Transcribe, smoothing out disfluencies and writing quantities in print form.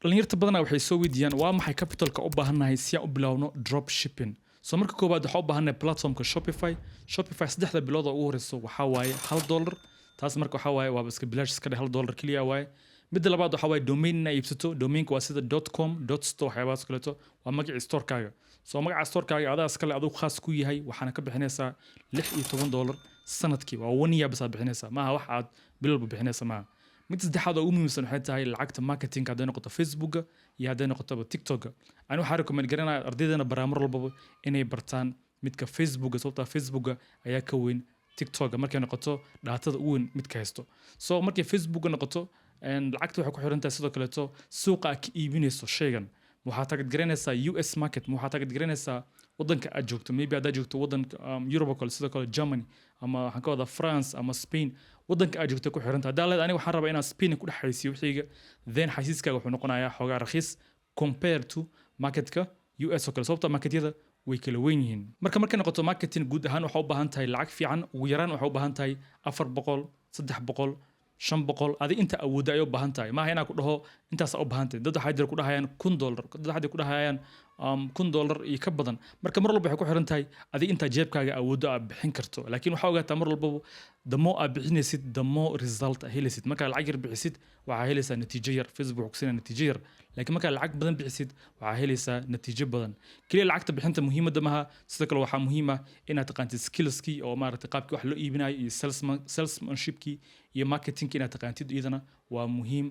dhalinyarta badanaa waxay soo weydiiyaan waa maxay capitalka u baahannahay si aan u bilowno drop shipping. So marka koowaad waxaan u baahannahay platformka Shopify. Shopify saddexda bilood oo ugu horeyso waxaa waaye $1. taas marka waxaa waaye waaba iska bilaash iska dheh $1 keliya waaye. midda labaad waxaa waaye domain inaa iibsato. domainka waa sida .com, .store waxyaabahaas kaleeto waa magacii storekaaga. So magaca storekaaga adaa iskale aduu khaas ku yahay waxaana ka bixinaysaa $16 sanadkii. waa 1 year bas aad bixinaysaa maaha wax aad bil walba bixinaysa maaha. mid saddexaad oo ugu muhiimsan waxay tahay lacagta marketingka hadday noqoto Facebooka iyo hadday noqoto TikToka. Ani waxaan recommend garanayaa ardaydana baraamar walbaba inay bartaan midka Facebooka sababtoo ah Facebooka ayaa ka weyn TikToka markay noqoto dhaatada ugu weyn midka haysto. So markay Facebooka noqoto lacagta waxay ku xiran tahay sidoo kaleeto suuqa aad ka iibinayso shaygan. waxaa target garanaysaa US market waxaa target garanaysaa wadanka aad joogto maybe aad joogto wadanka Europe kale sidoo kale Germany ama waxaan ka wadaa France ama Spain wadanka aad joogto ku xiran tahay hadda aniga waxaan rabaa inaan Spain ku dhaxaysiyo wixiga then xasiiskaaga wuxuu noqonayaa xogaa raqiis compare to marketka US oo kale sababta marketyada way kala weyn yihiin markay noqoto marketing guud ahaan waxa u baahan tahay lacag fiican ugu yaraan waxa u baahan tahay 400 300 500 adi inta awood ay u baahan tahay ma hayna ku dhaho intaas u baahan tahay dad waxa jira ku dhahayaan $1 dad waxa ku dhahayaan $1 iyo ka badan marka mar walba waxay ku xiran tahay adi inta jeebkaaga awood aad bixin karto laakiin waxa ogaataa mar walba the more aad bixinaysid the more result aad helaysid marka lacag yar bixisid waxa helaysaa natiijo yar Facebook wuxuu siinaa natiijo yar laakiin marka lacag badan bixisid waxa helaysaa natiijo badan kaliya lacagta bixinta muhiimada maaha sidoo kale waxa muhiim ah inaad taqaantid skillski oo maaragtay qaabkii wax loo iibinayo iyo salesmanshipki iyo marketing inaad taqaantid iyadana waa muhiim